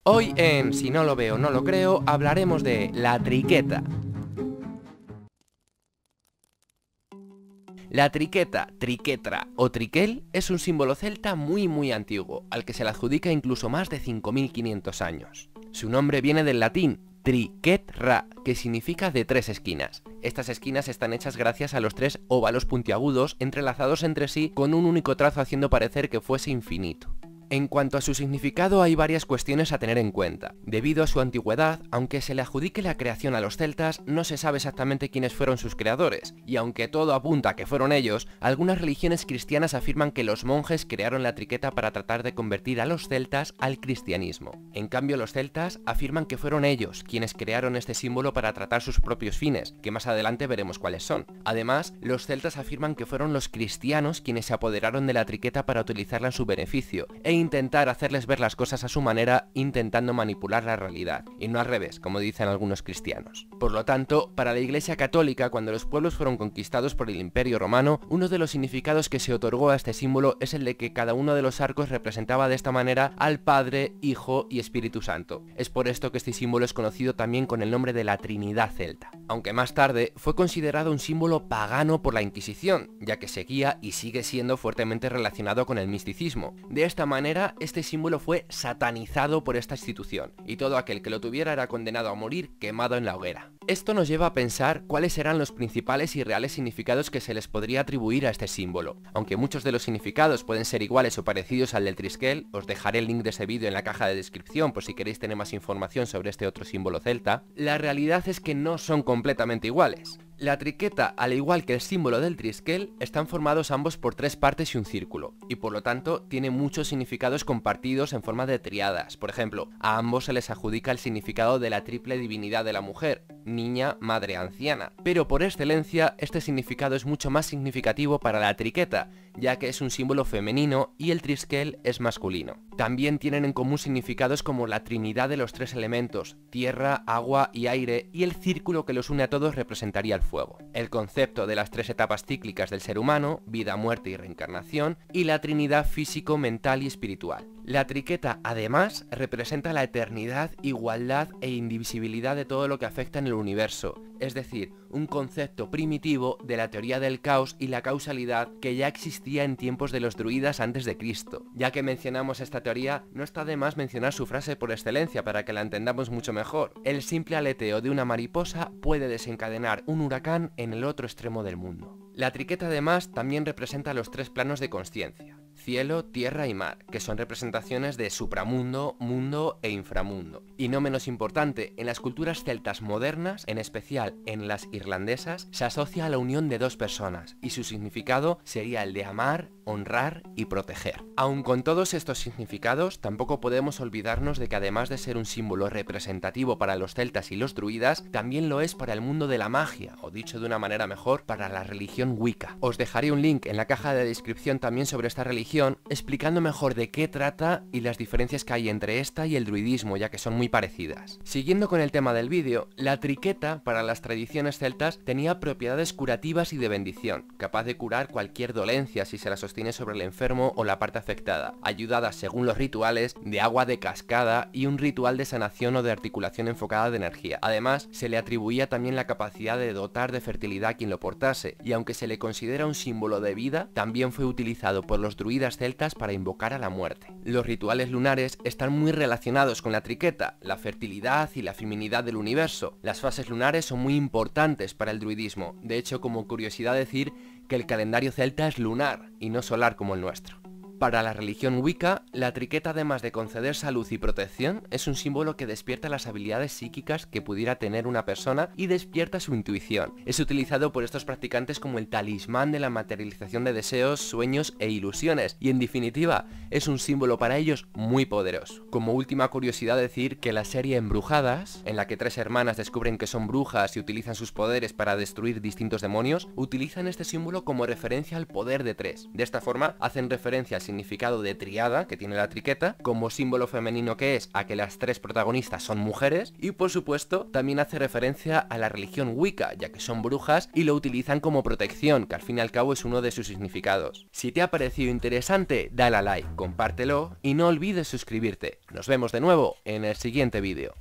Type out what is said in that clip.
Hoy en Si no lo veo no lo creo hablaremos de la triqueta. La triqueta, triquetra o triquel es un símbolo celta muy antiguo, al que se le adjudica incluso más de 5500 años. Su nombre viene del latín triquetra, que significa de tres esquinas. Estas esquinas están hechas gracias a los tres óvalos puntiagudos entrelazados entre sí con un único trazo haciendo parecer que fuese infinito. En cuanto a su significado hay varias cuestiones a tener en cuenta. Debido a su antigüedad, aunque se le adjudique la creación a los celtas, no se sabe exactamente quiénes fueron sus creadores, y aunque todo apunta a que fueron ellos, algunas religiones cristianas afirman que los monjes crearon la triqueta para tratar de convertir a los celtas al cristianismo. En cambio, los celtas afirman que fueron ellos quienes crearon este símbolo para tratar sus propios fines, que más adelante veremos cuáles son. Además, los celtas afirman que fueron los cristianos quienes se apoderaron de la triqueta para utilizarla en su beneficio, e intentar hacerles ver las cosas a su manera, intentando manipular la realidad, y no al revés, como dicen algunos cristianos. Por lo tanto, para la Iglesia Católica, cuando los pueblos fueron conquistados por el Imperio Romano, uno de los significados que se otorgó a este símbolo es el de que cada uno de los arcos representaba de esta manera al Padre, Hijo y Espíritu Santo. Es por esto que este símbolo es conocido también con el nombre de la Trinidad celta. Aunque más tarde fue considerado un símbolo pagano por la Inquisición, ya que seguía y sigue siendo fuertemente relacionado con el misticismo. De esta manera, este símbolo fue satanizado por esta institución, y todo aquel que lo tuviera era condenado a morir quemado en la hoguera. Esto nos lleva a pensar cuáles eran los principales y reales significados que se les podría atribuir a este símbolo. Aunque muchos de los significados pueden ser iguales o parecidos al del triskel, os dejaré el link de ese vídeo en la caja de descripción por si queréis tener más información sobre este otro símbolo celta, la realidad es que no son completamente iguales. La triqueta, al igual que el símbolo del triskel, están formados ambos por tres partes y un círculo, y por lo tanto tiene muchos significados compartidos en forma de triadas. Por ejemplo, a ambos se les adjudica el significado de la triple divinidad de la mujer, niña, madre, anciana. Pero por excelencia, este significado es mucho más significativo para la triqueta, ya que es un símbolo femenino y el triskel es masculino. También tienen en común significados como la trinidad de los tres elementos, tierra, agua y aire, y el círculo que los une a todos representaría el fuego. El concepto de las tres etapas cíclicas del ser humano, vida, muerte y reencarnación, y la trinidad físico, mental y espiritual. La triqueta, además, representa la eternidad, igualdad e indivisibilidad de todo lo que afecta en el universo, es decir, un concepto primitivo de la teoría del caos y la causalidad que ya existía en tiempos de los druidas antes de Cristo. Ya que mencionamos esta teoría, no está de más mencionar su frase por excelencia para que la entendamos mucho mejor. El simple aleteo de una mariposa puede desencadenar un huracán en el otro extremo del mundo. La triqueta además también representa los tres planos de consciencia: cielo, tierra y mar, que son representaciones de supramundo, mundo e inframundo. Y no menos importante, en las culturas celtas modernas, en especial en las irlandesas, se asocia a la unión de dos personas, y su significado sería el de amar, honrar y proteger. Aun con todos estos significados, tampoco podemos olvidarnos de que además de ser un símbolo representativo para los celtas y los druidas, también lo es para el mundo de la magia, o dicho de una manera mejor, para la religión Wicca. Os dejaré un link en la caja de descripción también sobre esta religión, explicando mejor de qué trata y las diferencias que hay entre esta y el druidismo, ya que son muy parecidas. Siguiendo con el tema del vídeo, la triqueta para las tradiciones celtas tenía propiedades curativas y de bendición, capaz de curar cualquier dolencia si se la sostiene sobre el enfermo o la parte afectada, ayudada según los rituales de agua de cascada y un ritual de sanación o de articulación enfocada de energía. Además, se le atribuía también la capacidad de dotar de fertilidad a quien lo portase, y aunque se le considera un símbolo de vida, también fue utilizado por los druidas celtas para invocar a la muerte. Los rituales lunares están muy relacionados con la triqueta, la fertilidad y la feminidad del universo. Las fases lunares son muy importantes para el druidismo. De hecho, como curiosidad decir que el calendario celta es lunar y no solar como el nuestro. Para la religión Wicca, la triqueta, además de conceder salud y protección, es un símbolo que despierta las habilidades psíquicas que pudiera tener una persona y despierta su intuición. Es utilizado por estos practicantes como el talismán de la materialización de deseos, sueños e ilusiones, y en definitiva, es un símbolo para ellos muy poderoso. Como última curiosidad decir que la serie Embrujadas, en la que tres hermanas descubren que son brujas y utilizan sus poderes para destruir distintos demonios, utilizan este símbolo como referencia al poder de tres. De esta forma, hacen referencia al significado de triada que tiene la triqueta, como símbolo femenino que es a que las tres protagonistas son mujeres, y por supuesto también hace referencia a la religión Wicca, ya que son brujas y lo utilizan como protección, que al fin y al cabo es uno de sus significados. Si te ha parecido interesante, dale a like, compártelo y no olvides suscribirte. Nos vemos de nuevo en el siguiente vídeo.